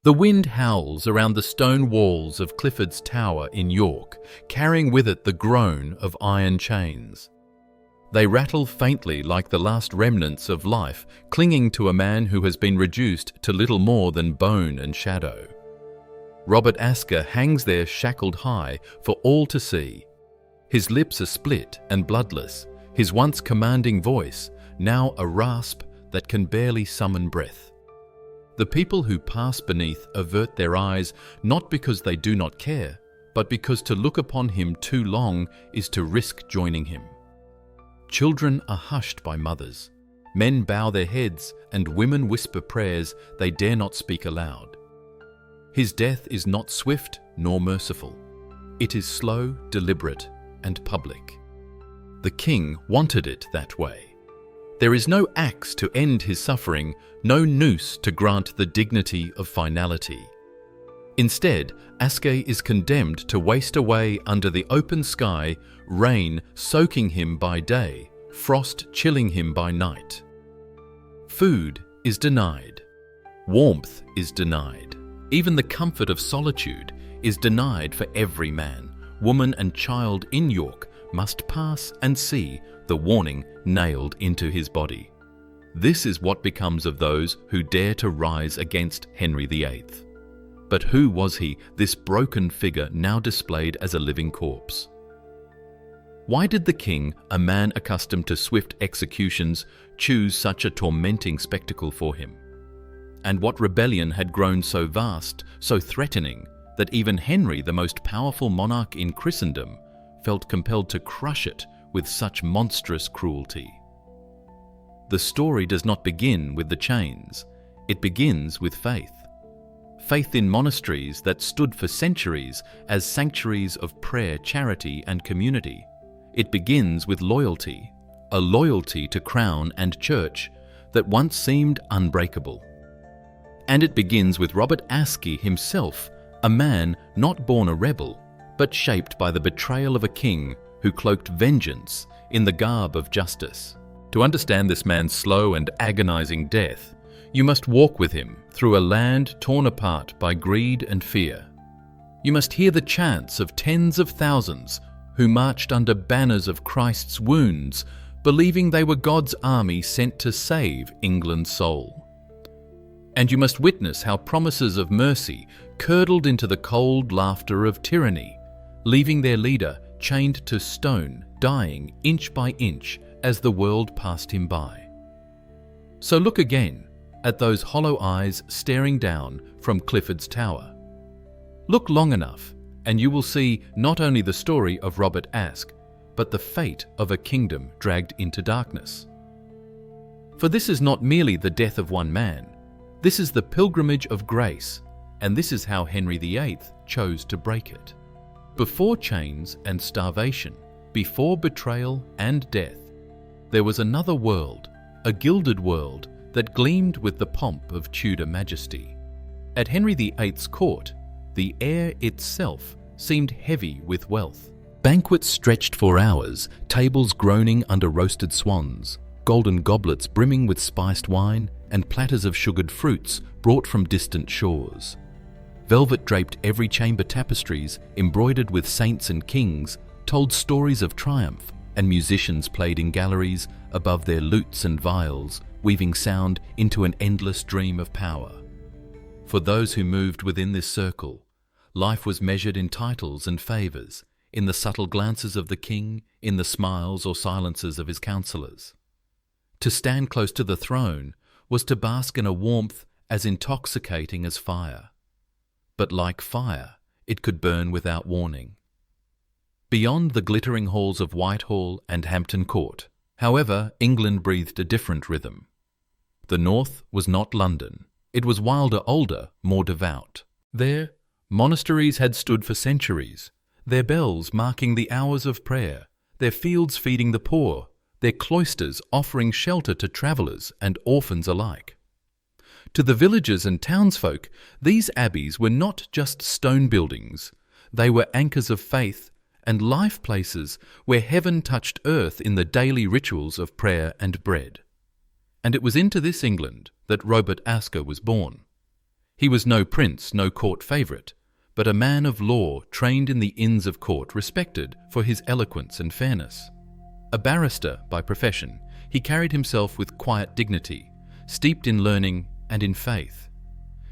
The wind howls around the stone walls of Clifford's Tower in York, carrying with it the groan of iron chains. They rattle faintly like the last remnants of life clinging to a man who has been reduced to little more than bone and shadow. Robert Aske hangs there shackled high for all to see. His lips are split and bloodless, his once commanding voice now a rasp that can barely summon breath. The people who pass beneath avert their eyes not because they do not care, but because to look upon him too long is to risk joining him. Children are hushed by mothers. Men bow their heads and women whisper prayers they dare not speak aloud. His death is not swift nor merciful. It is slow, deliberate, and public. The king wanted it that way. There is no axe to end his suffering, no noose to grant the dignity of finality. Instead, Aske is condemned to waste away under the open sky, rain soaking him by day, frost chilling him by night. Food is denied. Warmth is denied. Even the comfort of solitude is denied for every man, woman and child in York must pass and see the warning nailed into his body. This is what becomes of those who dare to rise against Henry VIII. But who was he, this broken figure now displayed as a living corpse? Why did the king, a man accustomed to swift executions, choose such a tormenting spectacle for him? And what rebellion had grown so vast, so threatening, that even Henry, the most powerful monarch in Christendom, felt compelled to crush it with such monstrous cruelty? The story does not begin with the chains. It begins with faith. Faith in monasteries that stood for centuries as sanctuaries of prayer, charity, and community. It begins with loyalty, a loyalty to crown and church that once seemed unbreakable. And it begins with Robert Aske himself, a man not born a rebel, but shaped by the betrayal of a king who cloaked vengeance in the garb of justice. To understand this man's slow and agonizing death, you must walk with him through a land torn apart by greed and fear. You must hear the chants of tens of thousands who marched under banners of Christ's wounds, believing they were God's army sent to save England's soul. And you must witness how promises of mercy curdled into the cold laughter of tyranny, leaving their leader chained to stone, dying inch by inch as the world passed him by. So look again at those hollow eyes staring down from Clifford's Tower. Look long enough and you will see not only the story of Robert Aske, but the fate of a kingdom dragged into darkness. For this is not merely the death of one man, this is the pilgrimage of grace, and this is how Henry VIII chose to break it. Before chains and starvation, before betrayal and death, there was another world, a gilded world that gleamed with the pomp of Tudor majesty. At Henry VIII's court, the air itself seemed heavy with wealth. Banquets stretched for hours, tables groaning under roasted swans, golden goblets brimming with spiced wine, and platters of sugared fruits brought from distant shores. Velvet draped every chamber tapestries, embroidered with saints and kings, told stories of triumph, and musicians played in galleries above their lutes and viols, weaving sound into an endless dream of power. For those who moved within this circle, life was measured in titles and favours, in the subtle glances of the king, in the smiles or silences of his counsellors. To stand close to the throne was to bask in a warmth as intoxicating as fire. But like fire, it could burn without warning. Beyond the glittering halls of Whitehall and Hampton Court, however, England breathed a different rhythm. The north was not London. It was wilder, older, more devout. There, monasteries had stood for centuries, their bells marking the hours of prayer, their fields feeding the poor, their cloisters offering shelter to travellers and orphans alike. To the villagers and townsfolk, these abbeys were not just stone buildings. They were anchors of faith and life places where heaven touched earth in the daily rituals of prayer and bread. And it was into this England that Robert Aske was born. He was no prince, no court favourite, but a man of law trained in the inns of court, respected for his eloquence and fairness. A barrister by profession, he carried himself with quiet dignity, steeped in learning and in faith.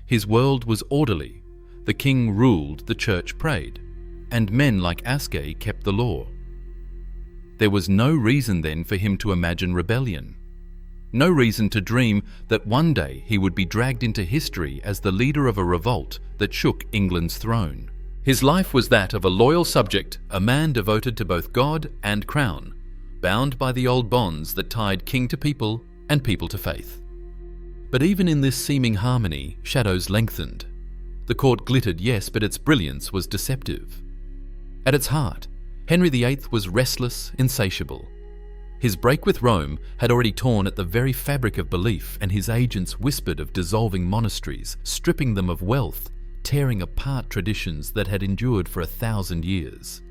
His world was orderly, the king ruled, the church prayed, and men like Aske kept the law. There was no reason then for him to imagine rebellion. No reason to dream that one day he would be dragged into history as the leader of a revolt that shook England's throne. His life was that of a loyal subject, a man devoted to both God and crown, bound by the old bonds that tied king to people and people to faith. But even in this seeming harmony, shadows lengthened. The court glittered, yes, but its brilliance was deceptive. At its heart, Henry VIII was restless, insatiable. His break with Rome had already torn at the very fabric of belief, and his agents whispered of dissolving monasteries, stripping them of wealth, tearing apart traditions that had endured for 1,000 years.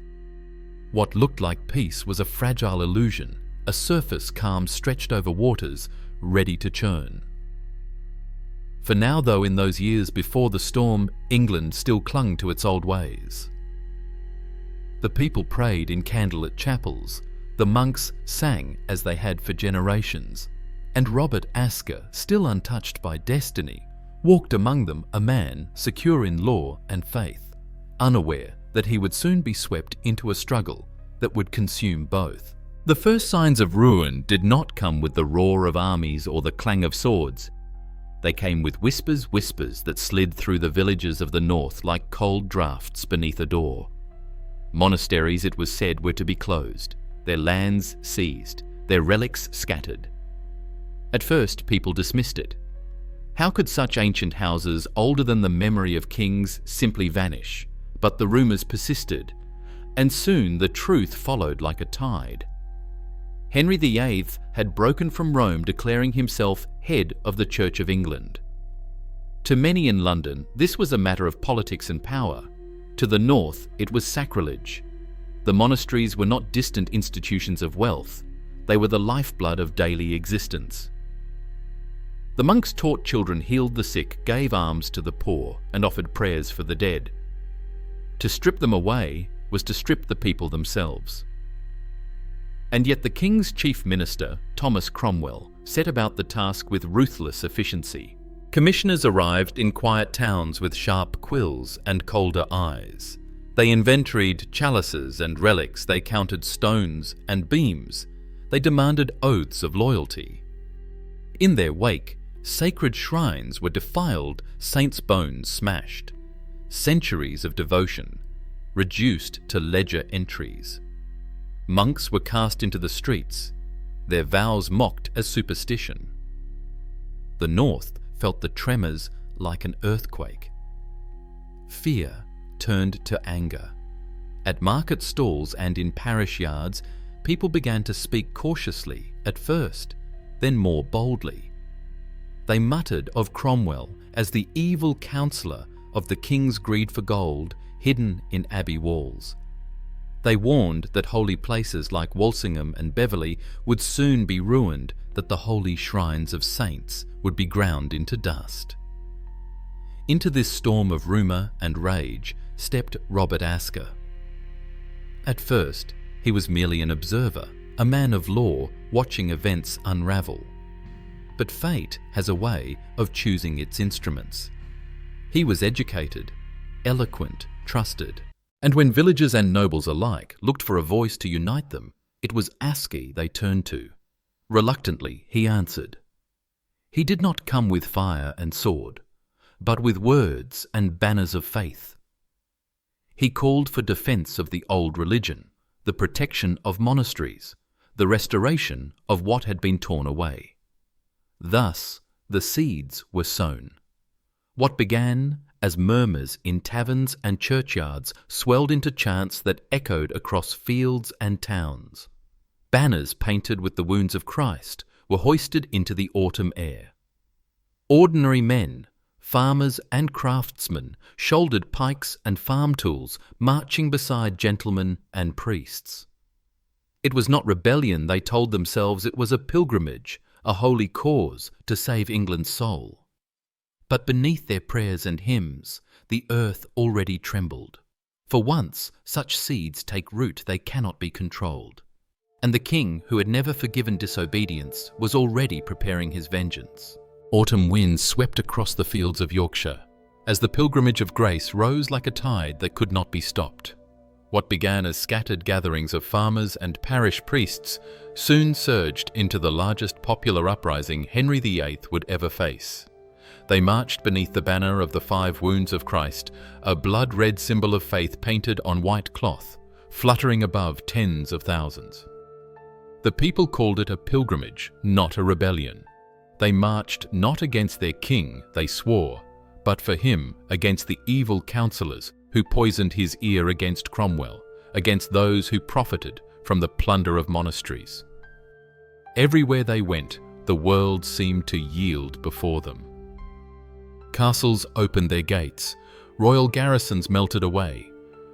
What looked like peace was a fragile illusion, a surface calm stretched over waters ready to churn. For now, though, in those years before the storm, England still clung to its old ways. The people prayed in candlelit chapels, the monks sang as they had for generations, and Robert Aske, still untouched by destiny, walked among them a man secure in law and faith, unaware that he would soon be swept into a struggle that would consume both. The first signs of ruin did not come with the roar of armies or the clang of swords. They came with whispers that slid through the villages of the north like cold draughts beneath a door. Monasteries, it was said, were to be closed, their lands seized, their relics scattered. At first, people dismissed it. How could such ancient houses, older than the memory of kings, simply vanish? But the rumours persisted, and soon the truth followed like a tide. Henry VIII had broken from Rome, declaring himself head of the Church of England. To many in London, this was a matter of politics and power. To the north, it was sacrilege. The monasteries were not distant institutions of wealth. They were the lifeblood of daily existence. The monks taught children, healed the sick, gave alms to the poor, and offered prayers for the dead. To strip them away was to strip the people themselves. And yet the king's chief minister, Thomas Cromwell, set about the task with ruthless efficiency. Commissioners arrived in quiet towns with sharp quills and colder eyes. They inventoried chalices and relics, they counted stones and beams, they demanded oaths of loyalty. In their wake, sacred shrines were defiled, saints' bones smashed. Centuries of devotion reduced to ledger entries. Monks were cast into the streets, their vows mocked as superstition. The north felt the tremors like an earthquake. Fear turned to anger. At market stalls and in parish yards, people began to speak cautiously at first, then more boldly. They muttered of Cromwell as the evil counsellor of the king's greed for gold hidden in abbey walls. They warned that holy places like Walsingham and Beverley would soon be ruined, that the holy shrines of saints would be ground into dust. Into this storm of rumour and rage stepped Robert Aske. At first, he was merely an observer, a man of law watching events unravel. But fate has a way of choosing its instruments. He was educated, eloquent, trusted, and when villagers and nobles alike looked for a voice to unite them, it was Aske they turned to. Reluctantly, he answered. He did not come with fire and sword, but with words and banners of faith. He called for defence of the old religion, the protection of monasteries, the restoration of what had been torn away. Thus the seeds were sown. What began as murmurs in taverns and churchyards swelled into chants that echoed across fields and towns. Banners painted with the wounds of Christ were hoisted into the autumn air. Ordinary men, farmers and craftsmen, shouldered pikes and farm tools, marching beside gentlemen and priests. It was not rebellion, they told themselves, it was a pilgrimage, a holy cause to save England's soul. But beneath their prayers and hymns, the earth already trembled. For once such seeds take root, they cannot be controlled. And the king, who had never forgiven disobedience, was already preparing his vengeance. Autumn winds swept across the fields of Yorkshire, as the pilgrimage of grace rose like a tide that could not be stopped. What began as scattered gatherings of farmers and parish priests soon surged into the largest popular uprising Henry VIII would ever face. They marched beneath the banner of the 5 wounds of Christ, a blood-red symbol of faith painted on white cloth, fluttering above tens of thousands. The people called it a pilgrimage, not a rebellion. They marched not against their king, they swore, but for him against the evil counsellors who poisoned his ear against Cromwell, against those who profited from the plunder of monasteries. Everywhere they went, the world seemed to yield before them. Castles opened their gates, royal garrisons melted away.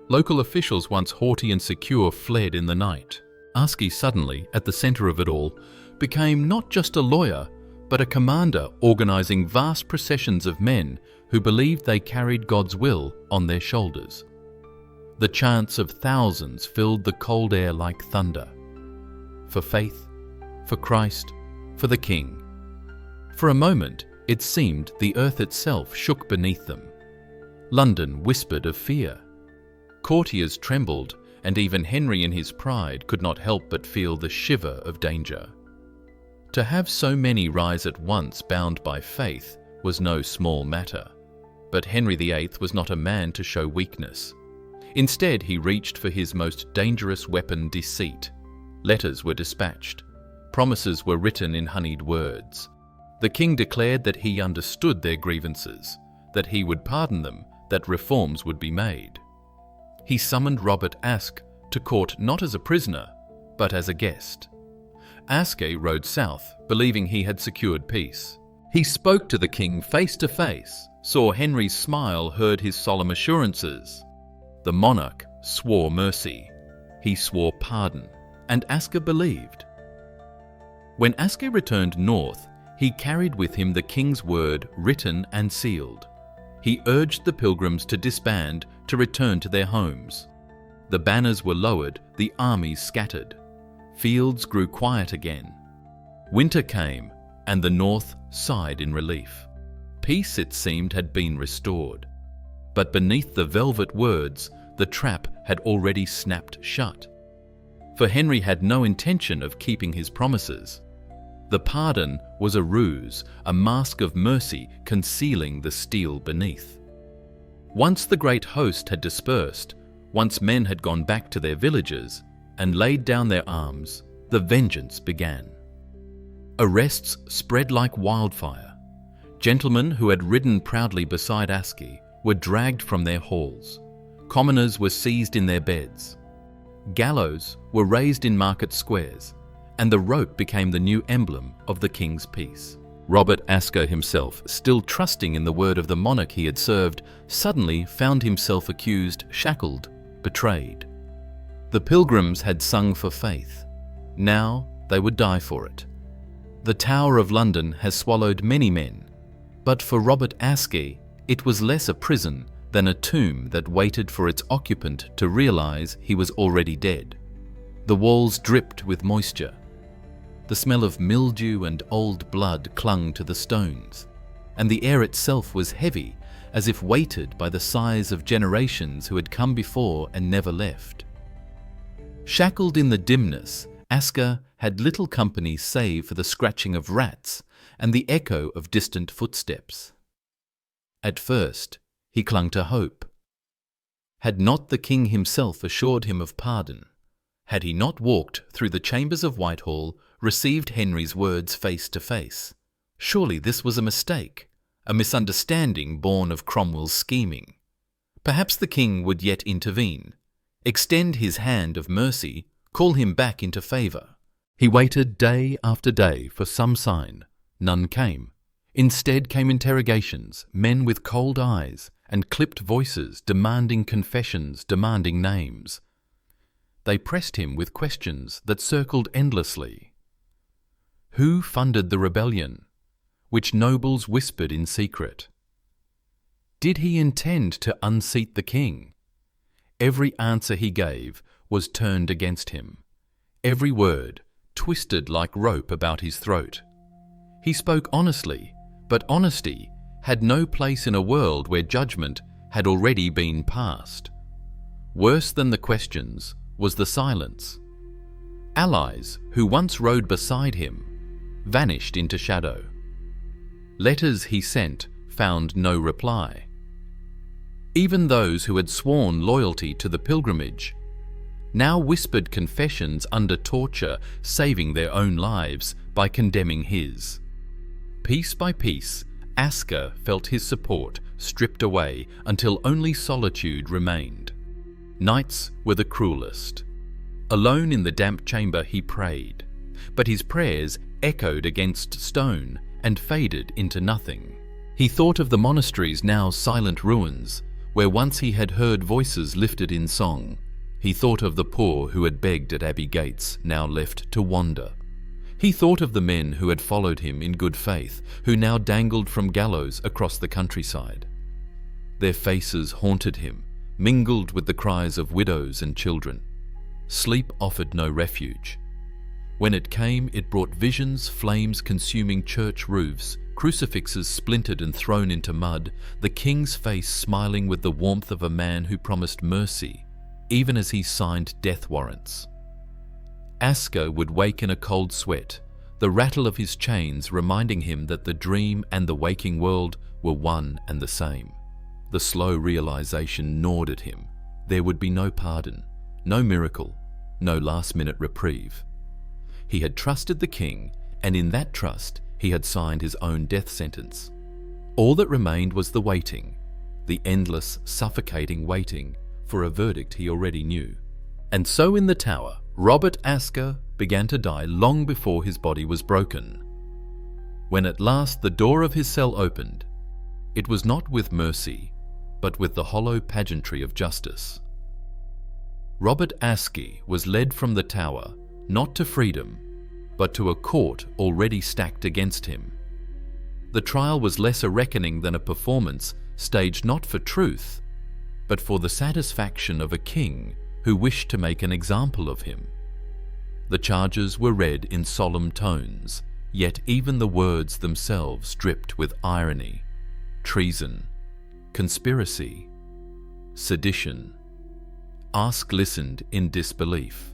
Local officials, once haughty and secure, fled in the night. Aske suddenly, at the centre of it all, became not just a lawyer, but a commander organising vast processions of men who believed they carried God's will on their shoulders. The chants of thousands filled the cold air like thunder. For faith, for Christ, for the King. For a moment, it seemed the earth itself shook beneath them. London whispered of fear. Courtiers trembled, and even Henry in his pride could not help but feel the shiver of danger. To have so many rise at once bound by faith was no small matter. But Henry VIII was not a man to show weakness. Instead, he reached for his most dangerous weapon, deceit. Letters were dispatched. Promises were written in honeyed words. The king declared that he understood their grievances, that he would pardon them, that reforms would be made. He summoned Robert Aske to court not as a prisoner, but as a guest. Aske rode south, believing he had secured peace. He spoke to the king face to face, saw Henry's smile, heard his solemn assurances. The monarch swore mercy. He swore pardon, and Aske believed. When Aske returned north, he carried with him the king's word written and sealed. He urged the pilgrims to disband, to return to their homes. The banners were lowered, the armies scattered. Fields grew quiet again. Winter came, and the north sighed in relief. Peace, it seemed, had been restored. But beneath the velvet words, the trap had already snapped shut. For Henry had no intention of keeping his promises. The pardon was a ruse, a mask of mercy concealing the steel beneath. Once the great host had dispersed, once men had gone back to their villages and laid down their arms, the vengeance began. Arrests spread like wildfire. Gentlemen who had ridden proudly beside Aske were dragged from their halls. Commoners were seized in their beds. Gallows were raised in market squares, and the rope became the new emblem of the king's peace. Robert Aske himself, still trusting in the word of the monarch he had served, suddenly found himself accused, shackled, betrayed. The pilgrims had sung for faith. Now they would die for it. The Tower of London has swallowed many men, but for Robert Aske, it was less a prison than a tomb that waited for its occupant to realize he was already dead. The walls dripped with moisture. The smell of mildew and old blood clung to the stones, and the air itself was heavy, as if weighted by the sighs of generations who had come before and never left. Shackled in the dimness, Aske had little company save for the scratching of rats and the echo of distant footsteps. At first, he clung to hope. Had not the king himself assured him of pardon? Had he not walked through the chambers of Whitehall, received Henry's words face to face? Surely this was a mistake, a misunderstanding born of Cromwell's scheming. Perhaps the king would yet intervene, extend his hand of mercy, call him back into favour. He waited day after day for some sign. None came. Instead came interrogations, men with cold eyes and clipped voices demanding confessions, demanding names. They pressed him with questions that circled endlessly. Who funded the rebellion? Which nobles whispered in secret? Did he intend to unseat the king? Every answer he gave was turned against him. Every word twisted like rope about his throat. He spoke honestly, but honesty had no place in a world where judgment had already been passed. Worse than the questions was the silence. Allies who once rode beside him vanished into shadow. Letters he sent found no reply. Even those who had sworn loyalty to the pilgrimage now whispered confessions under torture, saving their own lives by condemning his. Piece by piece, Aske felt his support stripped away until only solitude remained. Nights were the cruelest. Alone in the damp chamber he prayed, but his prayers echoed against stone and faded into nothing. He thought of the monasteries, now silent ruins, where once he had heard voices lifted in song. He thought of the poor who had begged at abbey gates, now left to wander. He thought of the men who had followed him in good faith, who now dangled from gallows across the countryside. Their faces haunted him, mingled with the cries of widows and children. Sleep offered no refuge. When it came, it brought visions, flames consuming church roofs, crucifixes splintered and thrown into mud, the king's face smiling with the warmth of a man who promised mercy, even as he signed death warrants. Aske would wake in a cold sweat, the rattle of his chains reminding him that the dream and the waking world were one and the same. The slow realization gnawed at him. There would be no pardon, no miracle, no last-minute reprieve. He had trusted the king, and in that trust he had signed his own death sentence. All that remained was the waiting, the endless, suffocating waiting for a verdict he already knew. And so in the tower, Robert Aske began to die long before his body was broken. When at last the door of his cell opened, it was not with mercy, but with the hollow pageantry of justice. Robert Aske was led from the tower, not to freedom, but to a court already stacked against him. The trial was less a reckoning than a performance staged not for truth, but for the satisfaction of a king who wished to make an example of him. The charges were read in solemn tones, yet even the words themselves dripped with irony, treason, conspiracy, sedition. Aske listened in disbelief.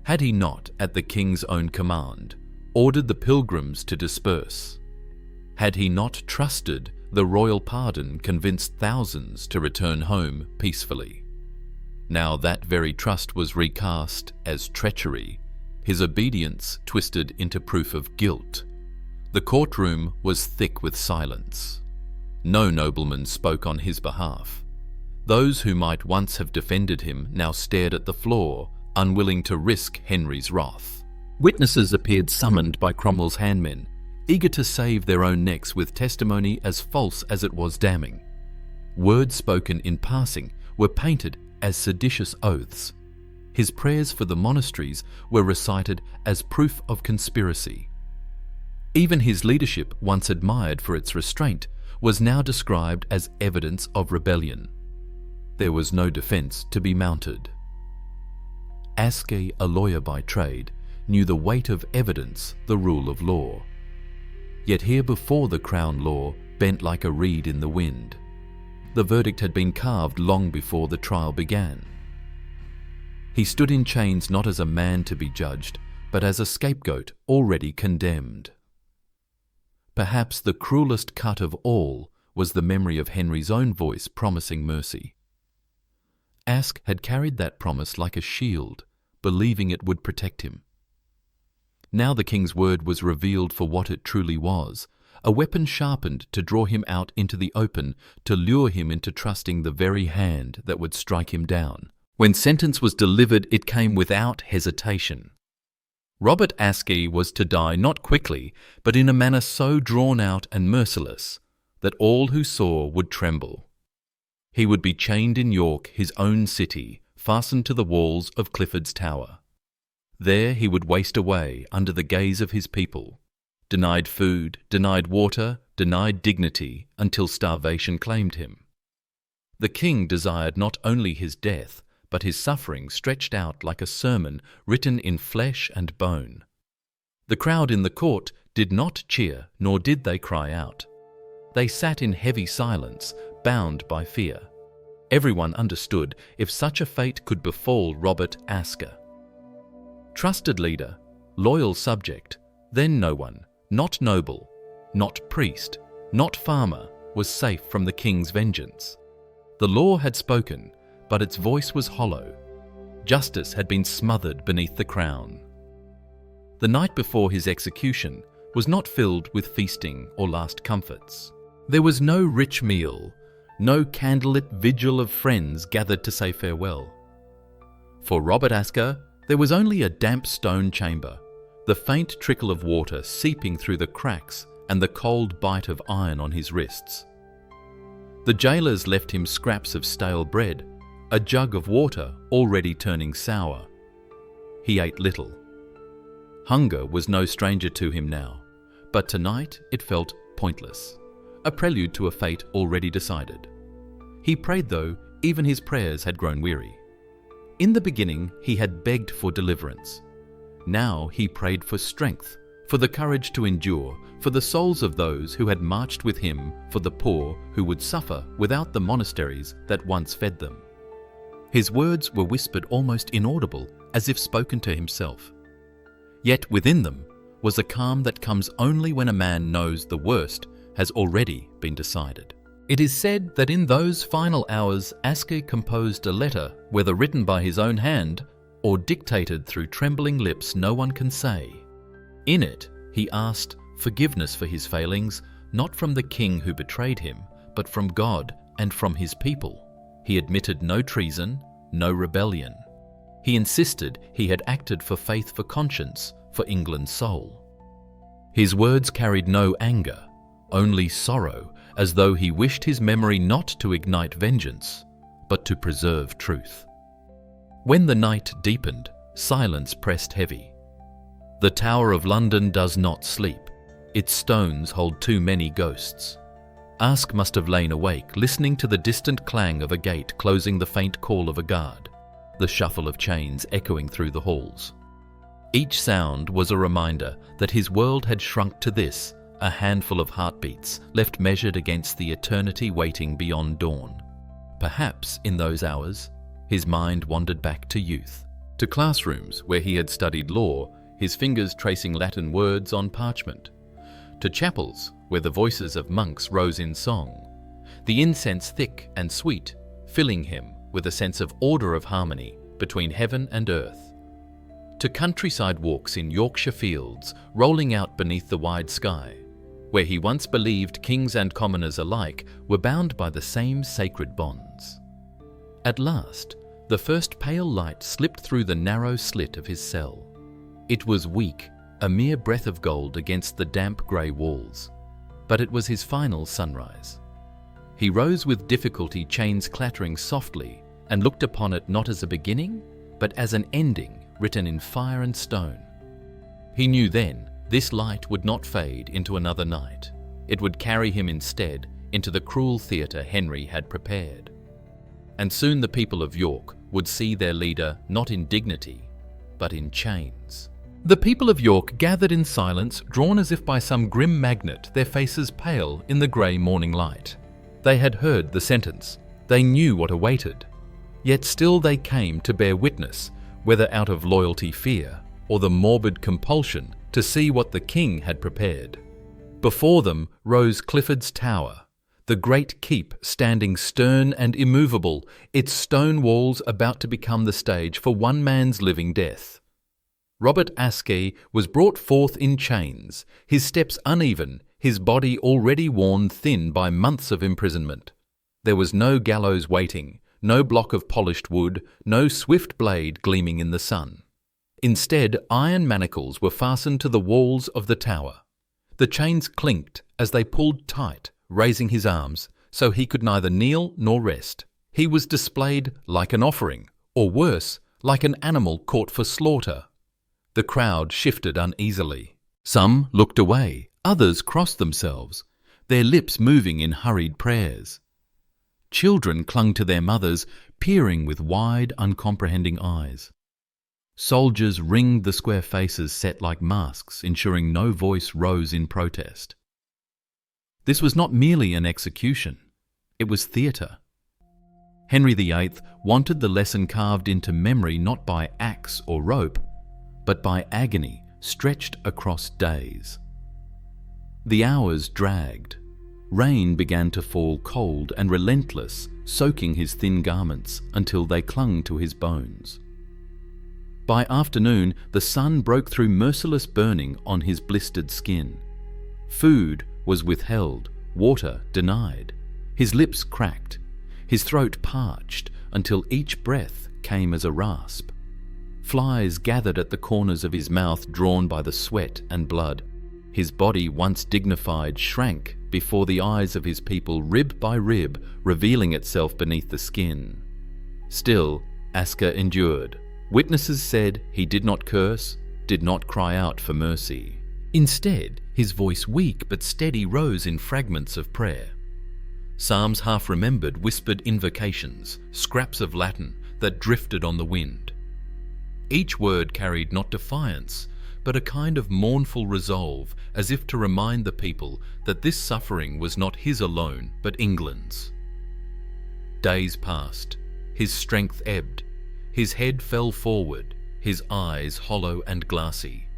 Had he not, at the king's own command, ordered the pilgrims to disperse? Had he not trusted the royal pardon convinced thousands to return home peacefully? Now that very trust was recast as treachery, his obedience twisted into proof of guilt. The courtroom was thick with silence. No nobleman spoke on his behalf. Those who might once have defended him now stared at the floor, unwilling to risk Henry's wrath. Witnesses appeared summoned by Cromwell's handmen, eager to save their own necks with testimony as false as it was damning. Words spoken in passing were painted as seditious oaths. His prayers for the monasteries were recited as proof of conspiracy. Even his leadership, once admired for its restraint, was now described as evidence of rebellion. There was no defense to be mounted. Aske, a lawyer by trade, knew the weight of evidence, the rule of law. Yet here before the crown law bent like a reed in the wind. The verdict had been carved long before the trial began. He stood in chains not as a man to be judged, but as a scapegoat already condemned. Perhaps the cruelest cut of all was the memory of Henry's own voice promising mercy. Aske had carried that promise like a shield, believing it would protect him. Now the king's word was revealed for what it truly was, a weapon sharpened to draw him out into the open, to lure him into trusting the very hand that would strike him down. When sentence was delivered, it came without hesitation. Robert Aske was to die not quickly, but in a manner so drawn out and merciless that all who saw would tremble. He would be chained in York, his own city, fastened to the walls of Clifford's Tower. There he would waste away under the gaze of his people, denied food, denied water, denied dignity until starvation claimed him. The king desired not only his death, but his suffering stretched out like a sermon written in flesh and bone. The crowd in the court did not cheer, nor did they cry out. They sat in heavy silence, bound by fear. Everyone understood if such a fate could befall Robert Aske. Trusted leader, loyal subject, then no one, not noble, not priest, not farmer, was safe from the king's vengeance. The law had spoken, but its voice was hollow. Justice had been smothered beneath the crown. The night before his execution was not filled with feasting or last comforts. There was no rich meal, no candlelit vigil of friends gathered to say farewell. For Robert Aske, there was only a damp stone chamber, the faint trickle of water seeping through the cracks and the cold bite of iron on his wrists. The jailers left him scraps of stale bread, a jug of water already turning sour. He ate little. Hunger was no stranger to him now, but tonight it felt pointless, a prelude to a fate already decided. He prayed, though even his prayers had grown weary. In the beginning, he had begged for deliverance. Now he prayed for strength, for the courage to endure, for the souls of those who had marched with him, for the poor who would suffer without the monasteries that once fed them. His words were whispered almost inaudible, as if spoken to himself. Yet within them was a calm that comes only when a man knows the worst has already been decided. It is said that in those final hours Aske composed a letter, whether written by his own hand or dictated through trembling lips no one can say. In it, he asked forgiveness for his failings, not from the king who betrayed him, but from God and from his people. He admitted no treason, no rebellion. He insisted he had acted for faith, for conscience, for England's soul. His words carried no anger, only sorrow, as though he wished his memory not to ignite vengeance, but to preserve truth. When the night deepened, silence pressed heavy. The Tower of London does not sleep. Its stones hold too many ghosts. Aske must have lain awake, listening to the distant clang of a gate closing, the faint call of a guard, the shuffle of chains echoing through the halls. Each sound was a reminder that his world had shrunk to this, a handful of heartbeats left measured against the eternity waiting beyond dawn. Perhaps in those hours, his mind wandered back to youth, to classrooms where he had studied law, his fingers tracing Latin words on parchment, to chapels where the voices of monks rose in song, the incense thick and sweet, filling him with a sense of order, of harmony between heaven and earth, to countryside walks in Yorkshire fields rolling out beneath the wide sky, where he once believed kings and commoners alike were bound by the same sacred bonds. At last, the first pale light slipped through the narrow slit of his cell. It was weak, a mere breath of gold against the damp grey walls, but it was his final sunrise. He rose with difficulty, chains clattering softly, and looked upon it not as a beginning, but as an ending written in fire and stone. He knew then this light would not fade into another night. It would carry him instead into the cruel theatre Henry had prepared. And soon the people of York would see their leader not in dignity, but in chains. The people of York gathered in silence, drawn as if by some grim magnet, their faces pale in the grey morning light. They had heard the sentence. They knew what awaited. Yet still they came to bear witness, whether out of loyalty, fear, or the morbid compulsion to see what the king had prepared. Before them rose Clifford's Tower, the great keep standing stern and immovable, its stone walls about to become the stage for one man's living death. Robert Aske was brought forth in chains, his steps uneven, his body already worn thin by months of imprisonment. There was no gallows waiting, no block of polished wood, no swift blade gleaming in the sun. Instead, iron manacles were fastened to the walls of the tower. The chains clinked as they pulled tight, raising his arms, so he could neither kneel nor rest. He was displayed like an offering, or worse, like an animal caught for slaughter. The crowd shifted uneasily. Some looked away, others crossed themselves. their lips moving in hurried prayers. Children clung to their mothers, peering with wide, uncomprehending eyes. Soldiers ringed the square faces set like masks, ensuring no voice rose in protest. This was not merely an execution, it was theatre. Henry VIII wanted the lesson carved into memory not by axe or rope, but by agony stretched across days. The hours dragged. Rain began to fall cold and relentless, soaking his thin garments until they clung to his bones. By afternoon, the sun broke through merciless burning on his blistered skin. Food was withheld, water denied. His lips cracked, his throat parched until each breath came as a rasp. Flies gathered at the corners of his mouth, drawn by the sweat and blood. His body, once dignified, shrank before the eyes of his people, rib by rib, revealing itself beneath the skin. Still, Aske endured. Witnesses said he did not curse, did not cry out for mercy. Instead, his voice, weak but steady, rose in fragments of prayer. Psalms half-remembered whispered invocations, scraps of Latin that drifted on the wind. Each word carried not defiance, but a kind of mournful resolve, as if to remind the people that this suffering was not his alone, but England's. Days passed. His strength ebbed. His head fell forward, his eyes hollow and glassy.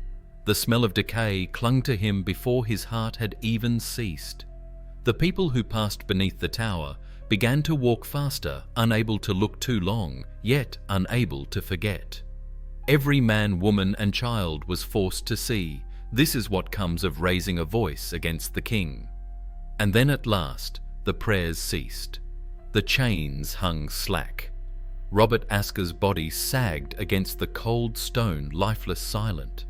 The smell of decay clung to him before his heart had even ceased. The people who passed beneath the tower began to walk faster, unable to look too long, yet unable to forget. Every man, woman and child was forced to see, this is what comes of raising a voice against the king. And then at last, the prayers ceased. The chains hung slack. Robert Aske's body sagged against the cold stone, lifeless, silent.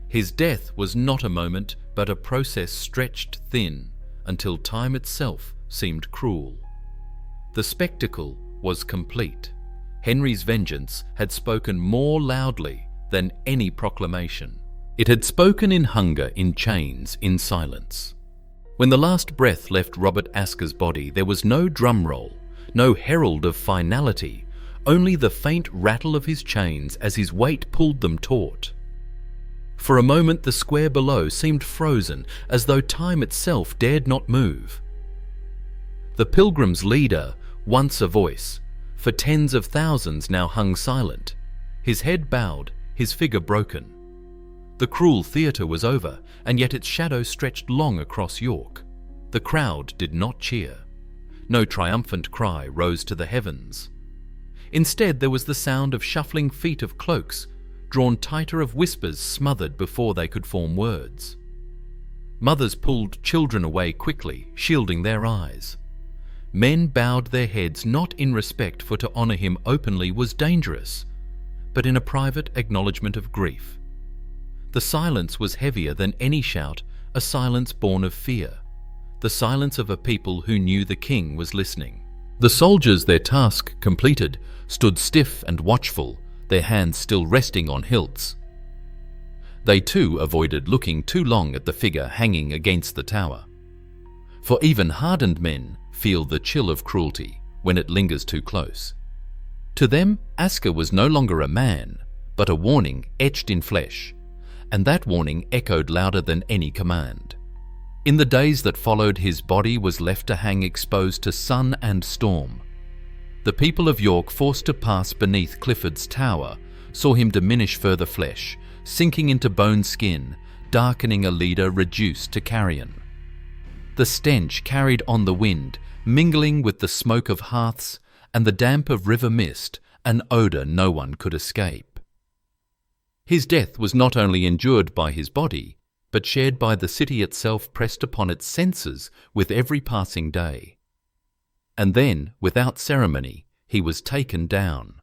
His death was not a moment, but a process stretched thin, until time itself seemed cruel. The spectacle was complete. Henry's vengeance had spoken more loudly than any proclamation. It had spoken in hunger, in chains, in silence. When the last breath left Robert Aske's body, there was no drum roll, no herald of finality, only the faint rattle of his chains as his weight pulled them taut. For a moment the square below seemed frozen, as though time itself dared not move. The pilgrim's leader, once a voice, for tens of thousands now hung silent, his head bowed, his figure broken. The cruel theatre was over, and yet its shadow stretched long across York. The crowd did not cheer. No triumphant cry rose to the heavens. Instead, there was the sound of shuffling feet, of cloaks drawn tighter, of whispers smothered before they could form words. Mothers pulled children away quickly, shielding their eyes. Men bowed their heads, not in respect, for to honour him openly was dangerous, but in a private acknowledgement of grief. The silence was heavier than any shout, a silence born of fear, the silence of a people who knew the king was listening. The soldiers, their task completed, stood stiff and watchful, their hands still resting on hilts. They too avoided looking too long at the figure hanging against the tower. For even hardened men feel the chill of cruelty when it lingers too close. To them, Aske was no longer a man, but a warning etched in flesh, and that warning echoed louder than any command. In the days that followed, his body was left to hang exposed to sun and storm. The people of York, forced to pass beneath Clifford's tower, saw him diminish further flesh, sinking into bone skin, darkening a leader reduced to carrion. The stench carried on the wind, mingling with the smoke of hearths and the damp of river mist, an odour no one could escape. His death was not only endured by his body, but shared by the city itself, pressed upon its senses with every passing day. And then, without ceremony, he was taken down.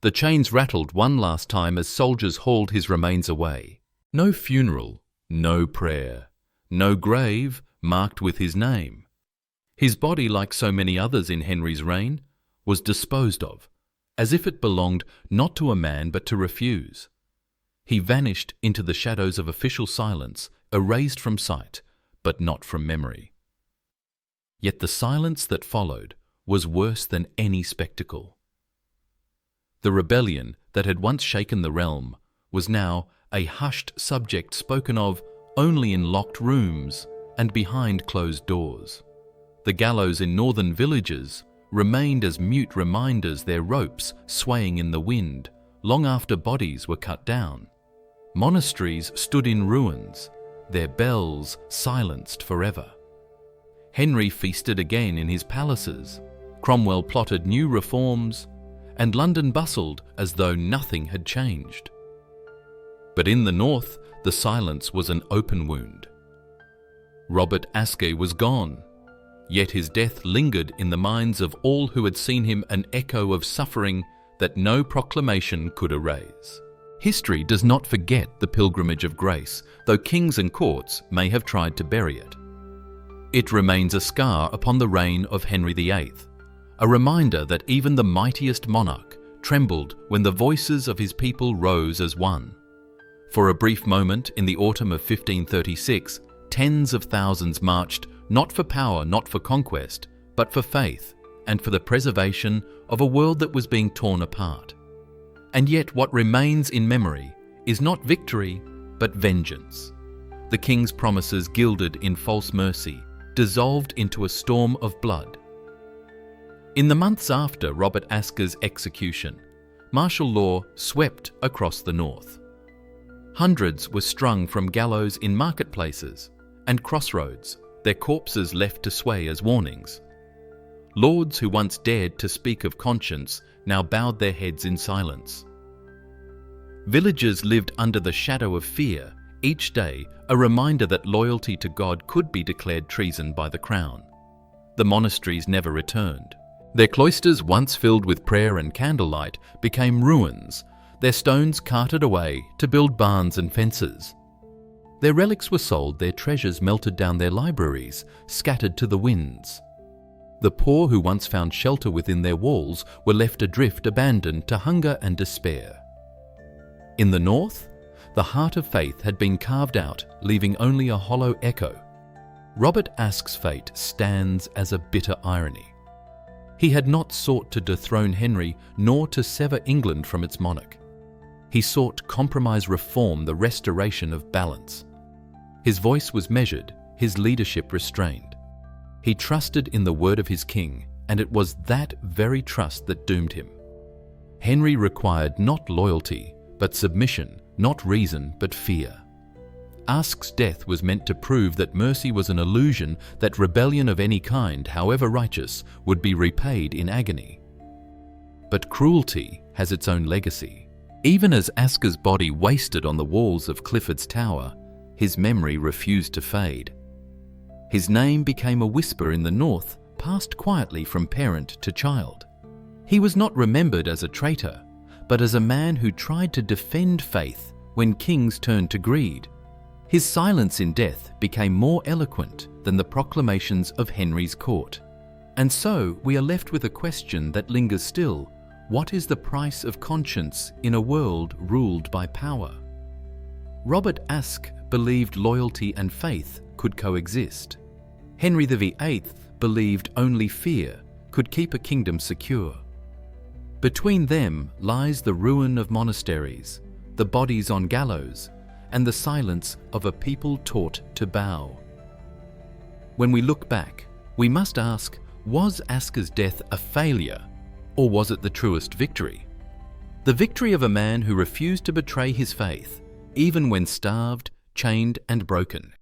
The chains rattled one last time as soldiers hauled his remains away. No funeral, no prayer, no grave marked with his name. His body, like so many others in Henry's reign, was disposed of, as if it belonged not to a man but to refuse. He vanished into the shadows of official silence, erased from sight, but not from memory. Yet the silence that followed was worse than any spectacle. The rebellion that had once shaken the realm was now a hushed subject spoken of only in locked rooms and behind closed doors. The gallows in northern villages remained as mute reminders, their ropes swaying in the wind long after bodies were cut down. Monasteries stood in ruins, their bells silenced forever. Henry feasted again in his palaces, Cromwell plotted new reforms, and London bustled as though nothing had changed. But in the north, the silence was an open wound. Robert Aske was gone, yet his death lingered in the minds of all who had seen him, an echo of suffering that no proclamation could erase. History does not forget the pilgrimage of grace, though kings and courts may have tried to bury it. It remains a scar upon the reign of Henry VIII, a reminder that even the mightiest monarch trembled when the voices of his people rose as one. For a brief moment in the autumn of 1536, tens of thousands marched not for power, not for conquest, but for faith and for the preservation of a world that was being torn apart. And yet what remains in memory is not victory, but vengeance. The king's promises gilded in false mercy, dissolved into a storm of blood. In the months after Robert Aske's execution, martial law swept across the north. Hundreds were strung from gallows in marketplaces and crossroads, their corpses left to sway as warnings. Lords who once dared to speak of conscience now bowed their heads in silence. Villagers lived under the shadow of fear, each day a reminder that loyalty to God could be declared treason by the crown. The monasteries never returned. Their cloisters, once filled with prayer and candlelight, became ruins, their stones carted away to build barns and fences. Their relics were sold, their treasures melted down, their libraries scattered to the winds. The poor who once found shelter within their walls were left adrift, abandoned to hunger and despair. In the north, the heart of faith had been carved out, leaving only a hollow echo. Robert Aske's fate stands as a bitter irony. He had not sought to dethrone Henry, nor to sever England from its monarch. He sought compromise, reform, the restoration of balance. His voice was measured, his leadership restrained. He trusted in the word of his king, and it was that very trust that doomed him. Henry required not loyalty, but submission, not reason, but fear. Aske's death was meant to prove that mercy was an illusion, that rebellion of any kind, however righteous, would be repaid in agony. But cruelty has its own legacy. Even as Aske's body wasted on the walls of Clifford's Tower, his memory refused to fade. His name became a whisper in the north, passed quietly from parent to child. He was not remembered as a traitor, but as a man who tried to defend faith when kings turned to greed. His silence in death became more eloquent than the proclamations of Henry's court. And so we are left with a question that lingers still. What is the price of conscience in a world ruled by power? Robert Aske believed loyalty and faith could coexist. Henry VIII believed only fear could keep a kingdom secure. Between them lies the ruin of monasteries, the bodies on gallows, and the silence of a people taught to bow. When we look back, we must ask, was Aske's death a failure, or was it the truest victory? The victory of a man who refused to betray his faith, even when starved, chained, and broken.